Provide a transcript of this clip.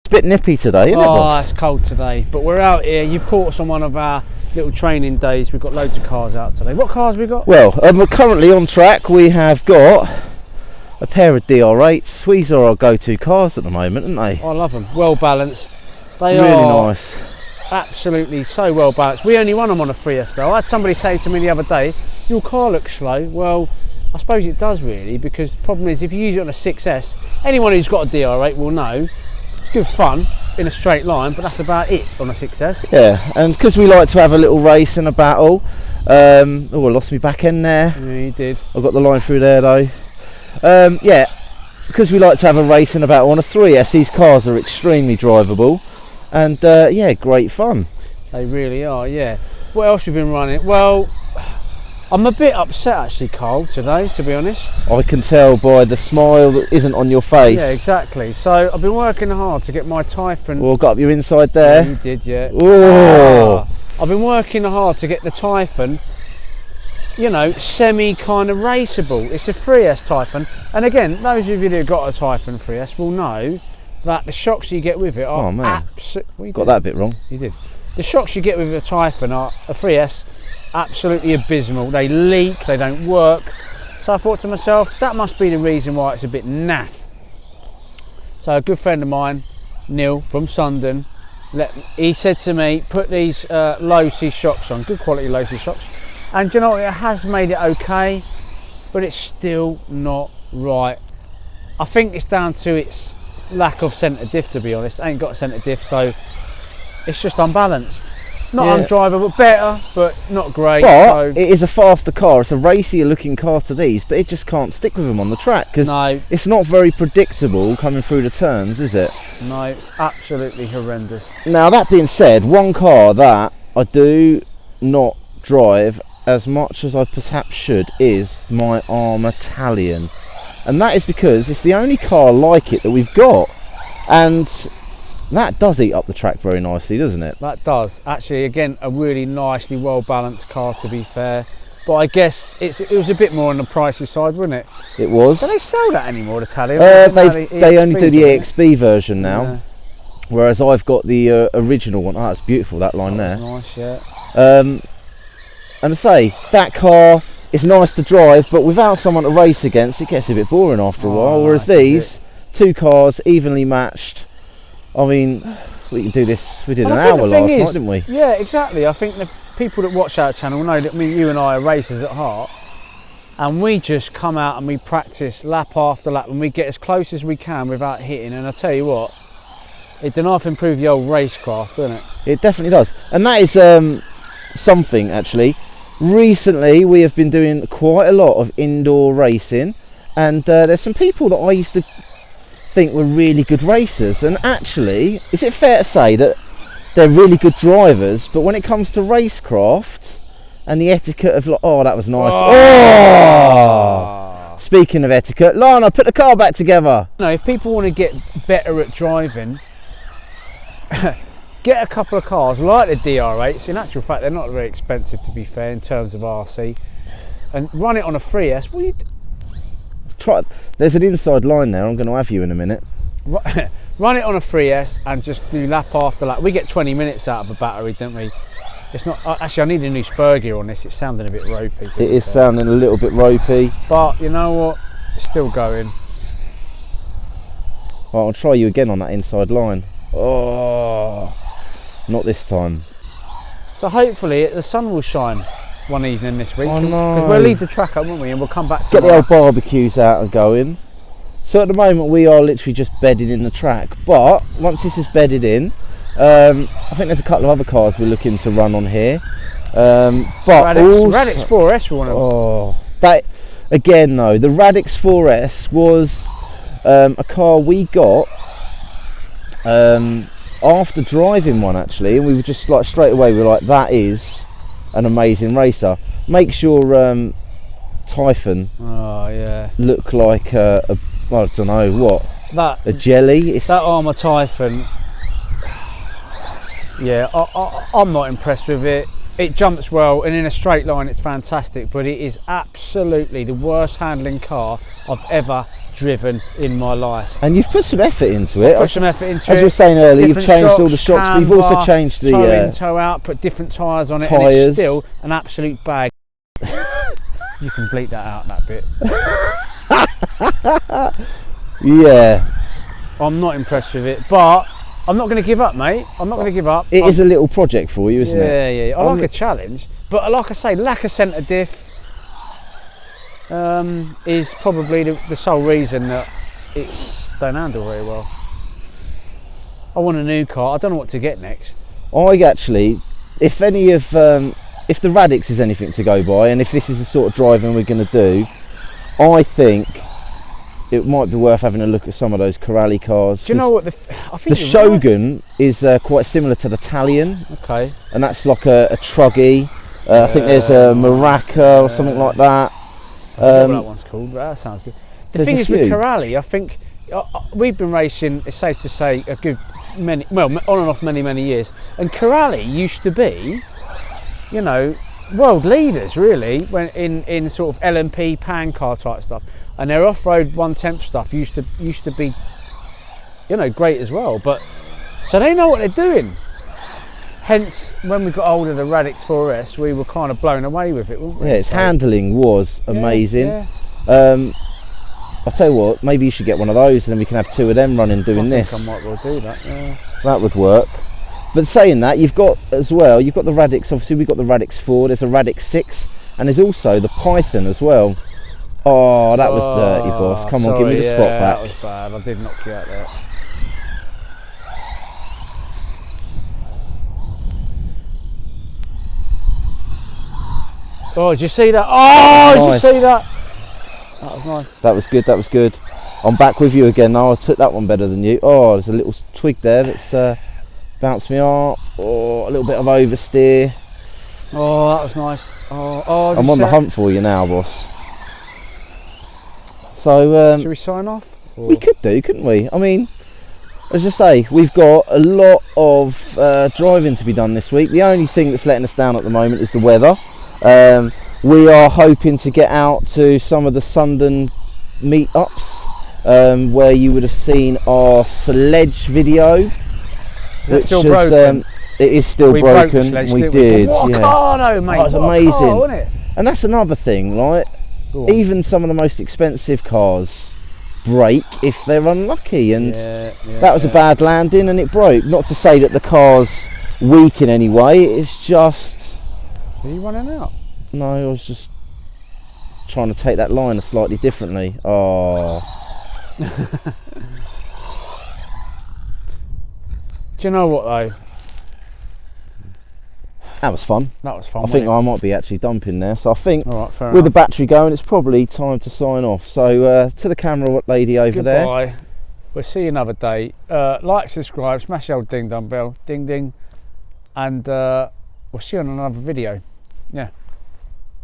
Bit nippy today, isn't it, Oh, Ross? it's cold today, but we're out here. You've caught us on one of our little training days. We've got loads of cars out today. What cars have we got? Well, we're currently on track. We have got a pair of DR8s. These are our go-to cars at the moment, aren't they? I love them. Well balanced. They Really are nice. absolutely so well balanced. We only run them on a 3S though. I had somebody say to me the other day, your car looks slow. Well, I suppose it does really, because the problem is if you use it on a 6S, anyone who's got a DR8 will know it's good fun in a straight line, but that's about it on a 6S. Yeah, and because we like to have a little race and a battle. Oh, I lost my back end there. Yeah, you did. I got the line through there though. Yeah, because we like to have a race and a battle on a 3S, these cars are extremely drivable, and yeah, great fun. They really are, yeah. What else have you been running? Well, I'm a bit upset actually, Carl, today, to be honest. I can tell by the smile that isn't on your face. Yeah, exactly. So I've been working hard to get my Typhon. Well, got up your inside there. Yeah, you did, yeah. Oh. I've been working hard to get the Typhon, you know, semi kind of raceable. It's a 3S Typhon, and again, those of you that have got a Typhon 3S will know that the shocks you get with it are absolutely. Got that bit wrong. You did. The shocks you get with a Typhon are a 3S. Absolutely abysmal. They leak, they don't work. So I thought to myself, that must be the reason why it's a bit naff. So a good friend of mine, Neil from Sundon, he said to me, put these low C shocks on, good quality low C shocks. And do you know what, it has made it okay, but it's still not right. I think it's down to its lack of centre diff, to be honest. I ain't got a centre diff, so it's just unbalanced. Not undrivable, better, but not great. But so. it is a faster car. It's a racier looking car to these, but it just can't stick with them on the track because it's not very predictable coming through the turns, is it? No, it's absolutely horrendous. Now, that being said, one car that I do not drive as much as I perhaps should is my Arrma Talion. And that is because it's the only car like it that we've got. And that does eat up the track very nicely, doesn't it? That does. Actually, again, a really nicely well-balanced car, to be fair. But I guess it was a bit more on the pricey side, wasn't it? It was. Do they sell that anymore, the Talion? They only do the EXP version now. Yeah. Whereas I've got the original one. Oh, that's beautiful, that line there. Nice, yeah. And I say, that car is nice to drive, but without someone to race against, it gets a bit boring after a while. Whereas these, two cars evenly matched, I mean, we can do this. We did an hour last night, didn't we? Yeah, exactly. I think the people that watch our channel know that you and I are racers at heart, and we just come out and we practice lap after lap, and we get as close as we can without hitting. And I tell you what, it does not improve the old racecraft, doesn't it? It definitely does, and that is something actually. Recently, we have been doing quite a lot of indoor racing, and there's some people that I used to think were really good racers, and actually, is it fair to say that they're really good drivers, but when it comes to racecraft and the etiquette of, oh, that was nice. Oh! Speaking of etiquette, Lana, put the car back together. No, if people want to get better at driving, get a couple of cars like the DR8s. In actual fact, they're not very expensive, to be fair, in terms of RC, and run it on a 3S. Well, there's an inside line there. I'm going to have you in a minute. Run it on a 3S and just do lap after lap. We get 20 minutes out of a battery, don't we? It's not actually. I need a new spur gear on this. It's sounding a bit ropey. It is sounding a little bit ropey, but you know what? It's still going. Right, I'll try you again on that inside line. Oh, not this time. So hopefully the sun will shine one evening this week. Oh no! Because we'll leave the track up, won't we? And we'll come back to get the old barbecues out and going. So at the moment we are literally just bedding in the track. But once this is bedded in, I think there's a couple of other cars we're looking to run on here. But Radix 4S we want to. Oh, that again though. The Radix 4S was a car we got after driving one actually, and we were just like straight away we were like, that is an amazing racer. Makes your Typhon look like I don't know what, a jelly. It's that Arrma Typhon. Yeah, I'm not impressed with it. It jumps well, and in a straight line it's fantastic, but it is absolutely the worst handling car I've ever driven in my life. And you've put some effort into it. Put some effort into As it. you were saying earlier, you've Different changed all the shocks, shocks, but you've also changed the toe in, toe out, put different tyres on it, and it's still an absolute bag. You can bleep that out, that bit. Yeah. I'm not impressed with it, but I'm not going to give up, mate. I'm not going to give up. It is a little project for you, isn't it? Yeah. I like a challenge, but like I say, lack of centre diff is probably the sole reason that it's don't handle very well. I want a new car. I don't know what to get next. I actually, if the Radix is anything to go by, and if this is the sort of driving we're going to do, I think it might be worth having a look at some of those Corrali cars. Do you know what? I think the Shogun is quite similar to the Talion. Okay. And that's like a truggy. I think there's a Maraca or something like that. I don't know what that one's called, but that sounds good. The thing is with Corrali, I think we've been racing, it's safe to say, a good on and off many years. And Corali used to be, you know, world leaders really when in sort of LMP pan car type stuff, and their off-road 1/10 stuff used to be, you know, great as well. But so they know what they're doing. Hence, when we got hold of the Radix 4S, we were kind of blown away with it, weren't we? Yeah, its handling was amazing. Yeah. I'll tell you what, maybe you should get one of those, and then we can have two of them running doing this. I might well do that. Yeah. That would work. But saying that, you've got the Radix. Obviously, we've got the Radix 4. There's a Radix 6, and there's also the Python as well. Oh, that was dirty, boss. Come on, give me the spot back. That was bad. I did knock you out there. Oh, did you see that? Oh, nice. Did you see that? That was nice. That was good. That was good. I'm back with you again now. I took that one better than you. Oh, there's a little twig there that's bounced me off. Oh, a little bit of oversteer. Oh, that was nice. Oh, I'm on the hunt for you now, boss. So, should we sign off? Or? We could do, couldn't we? I mean, as I say, we've got a lot of driving to be done this week. The only thing that's letting us down at the moment is the weather. We are hoping to get out to some of the Sunderland meetups where you would have seen our Sledge video. It's still broken. It is still broken. Sledge, we did. What a car though, mate. Oh, it was amazing. Car, wasn't it? And that's another thing, right? Even some of the most expensive cars break if they're unlucky, and that was a bad landing and it broke. Not to say that the car's weak in any way, it's just... Are you running out? No, I was just trying to take that line slightly differently. Oh. Do you know what though? That was fun. That was fun. I think I might be actually dumping there, so I think with enough. The battery going, it's probably time to sign off. So to the camera lady over there. Goodbye. We'll see you another day. Like, subscribe, smash the old ding dong bell, ding ding, and we'll see you on another video. Yeah.